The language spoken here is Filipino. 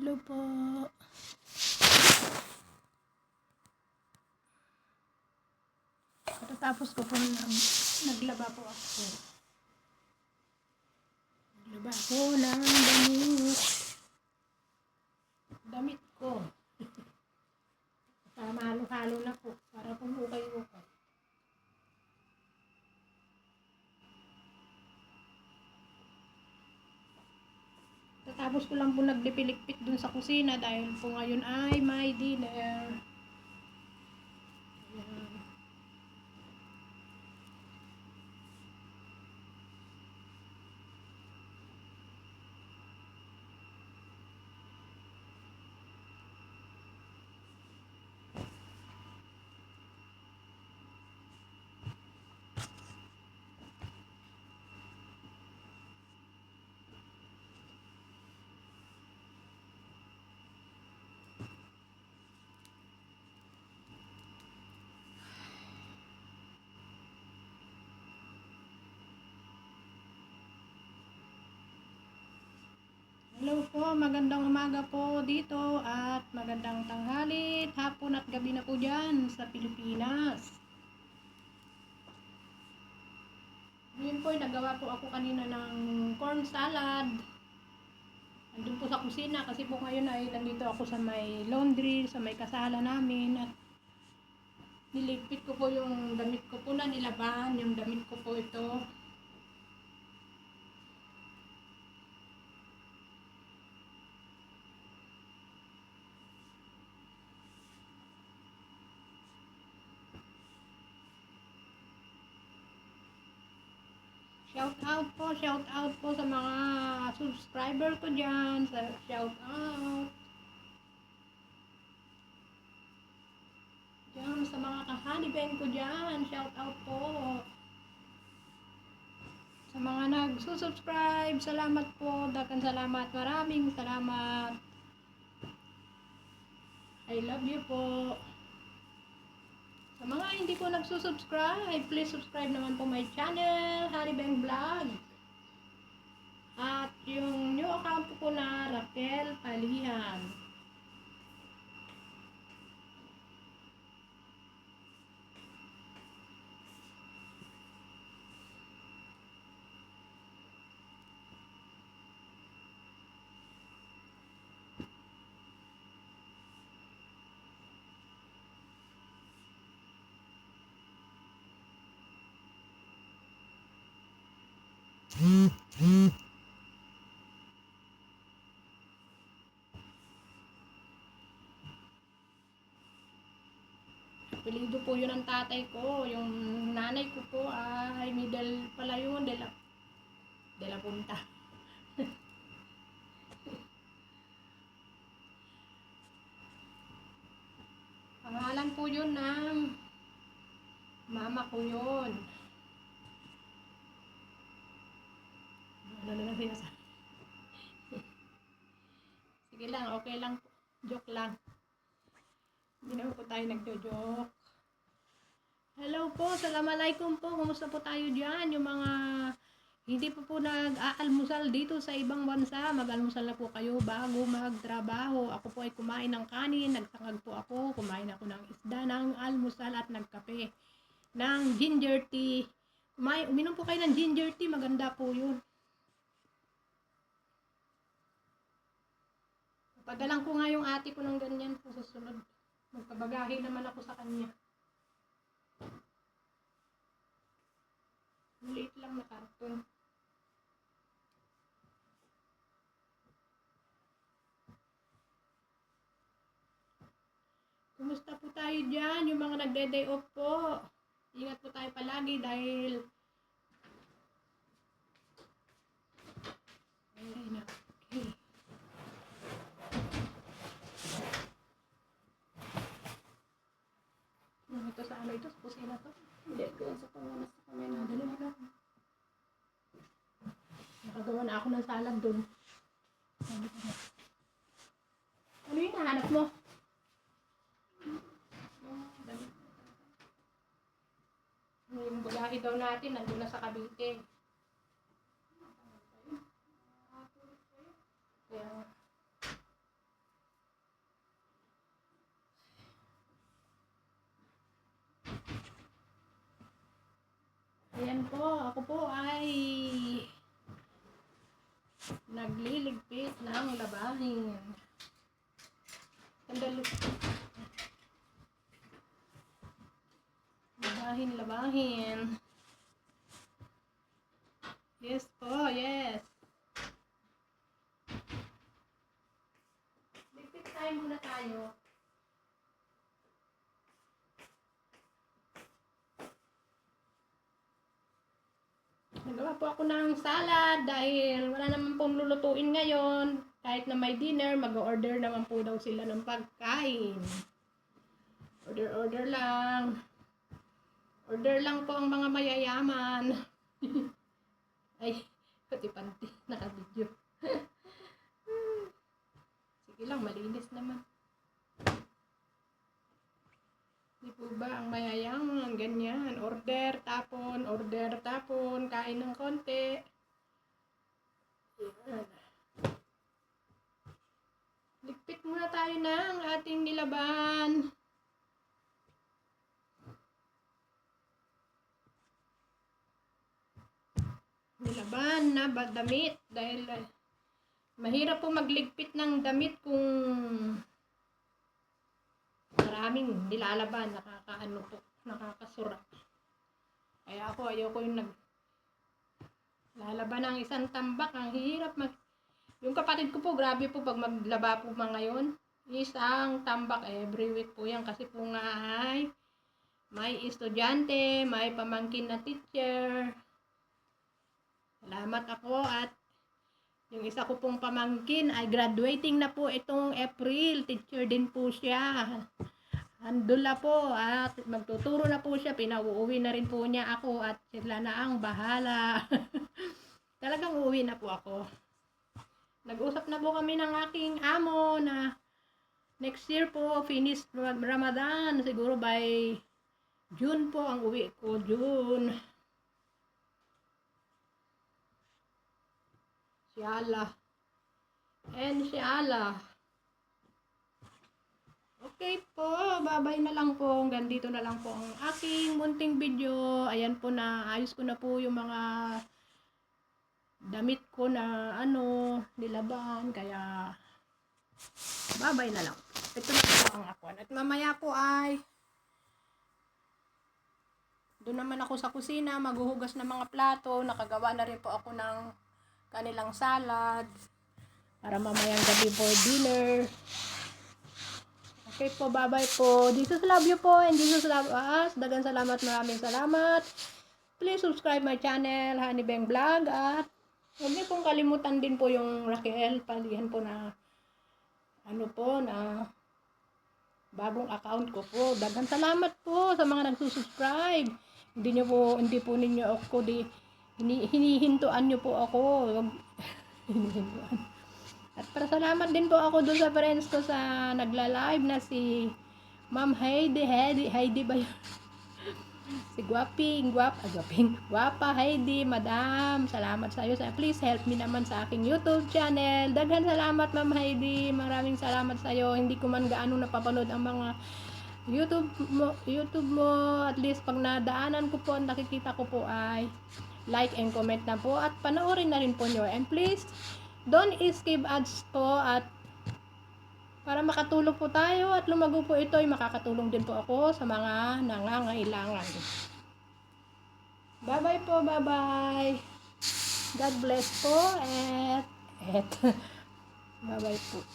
Hello po. Pagkatapos ko po naglaba po ako. Naglaba ako ng damit ko. Halo-halo na po para pong ukay-ukay. Tapos ko lang po naglipilikpit dun sa kusina dahil po ngayon ay may dinner. Ayan. Hello po, magandang umaga po dito at magandang tanghali, hapon at gabi na po dyan sa Pilipinas. Ngayon po, nagawa po ako kanina ng corn salad. Nandun po sa kusina kasi po ngayon ay nandito ako sa may laundry, sa may kasala namin at niligpit ko po yung damit ko po na nilaban, yung damit ko po ito. Shout out po sa mga subscriber ko dyan, shout out. Diyan sa mga kahanibeng ko dyan, shout out po. Sa mga nagsusubscribe, salamat po, dakan salamat, maraming salamat. I love you po. Sa mga hindi po nagsusubscribe, please subscribe naman po my channel, Hanibeng Vlog. At yung new account ko po na Raquel Palihan. Apelido po yun ng tatay ko. Yung nanay ko po ay Midel pala yun, de la Punta. Pangalan po yun ng mama ko yun. Ano na lang sinasabi? Sige lang, okay lang po. Joke lang. Hindi naman po tayo nagjo-joke. Hello po, assalamualaikum po. Kumusta po tayo dyan? Yung mga hindi po nag-aalmusal dito sa ibang bansa, mag-almusal na po kayo bago magtrabaho. Ako po ay kumain ng kanin, nagtangag po ako, kumain ako ng isda, ng almusal at nagkape ng ginger tea. Uminom po kayo ng ginger tea, maganda po yun. Padalang ko nga yung ate ko ng ganyan po sa sunod. Magpabagahe naman ako sa kanya. Liit lang na karton. Kumusta po tayo dyan? Yung mga nagde-day off po. Ingat po tayo palagi dahil okay. Ito sa ano ito? Sa kusina to? Hindi, doon sa pangalas sa kamay na. Dali mo lang. Nakagawa na ako ng salad doon. Ano yung nahanap mo? Yung bulahi daw natin, nandun na sa Cavite. Kaya Nagliligpit ng labahin. Sandali. Labahin. Yes po, yes. Ligpit tayo muna tayo. Nagawa po ako ng salad dahil wala naman pong lulutuin ngayon. Kahit na may dinner, mag-order naman po daw sila ng pagkain. Order lang. Order lang po ang mga mayayaman. Ay, pati panty, naka-video. Sige lang, malinis naman. Di po ba ang mayayaman, ganyan, order, tapon, kain ng konti. Yan. Ligpit muna tayo ng ating nilaban. Nilaban na damit dahil mahirap po magligpit ng damit kung maraming nilalaban, nakakasura. Kaya ako ayoko yung lalaban ng isang tambak, ang hirap yung kapatid ko po, grabe po pag maglaba po mga ngayon, isang tambak every week po yan kasi po nga ay may estudyante, may pamangkin na teacher. Salamat ako at yung isa ko pong pamangkin ay graduating na po itong April. Teacher din po siya. Andun na po at magtuturo na po siya. Pinauuwi na rin po niya ako at sila na ang bahala. Talagang uuwi na po ako. Nag-usap na po kami ng aking amo na next year po finish Ramadan. Siguro by June po ang uwi ko. June. Inshallah. Inshallah. Okay po, bye-bye na lang po. Hanggang dito na lang po ang aking munting video. Ayan po na, ayos ko na po yung mga damit ko na nilaban. Kaya, bye-bye na lang. Ito na po ang akuan. At mamaya po ay, doon naman ako sa kusina, maghuhugas ng mga plato. Nakagawa na rin po ako ng kanilang salad. Para mamayang gabi for dinner. Okay po, bye-bye po. Jesus love you po and Jesus love us. Dagang salamat, maraming salamat. Please subscribe my channel, Honey Beng Vlog. At huwag niyo pong kalimutan din po yung Raquel. Palihan po na na bagong account ko po. Dagang salamat po sa mga nagsusubscribe. Hindi po ninyo ako hinihintuan niyo po ako. Hinihintuan. At para salamat din po ako doon sa friends ko sa nagla-live na si Ma'am Heidi ba yun? Si Guwapa Heidi, Madam, salamat sa iyo. Please help me naman sa aking YouTube channel. Daghan salamat Ma'am Heidi, maraming salamat sa iyo. Hindi ko man gaano napapanood ang mga YouTube mo. At least pag nadaanan ko po, nakikita ko po ay like and comment na po at panoorin na rin po nyo. And please don't skip ads po at para makatulong po tayo at lumago po ito ay makakatulong din po ako sa mga nangangailangan. Bye bye po, bye bye. God bless po at bye bye po.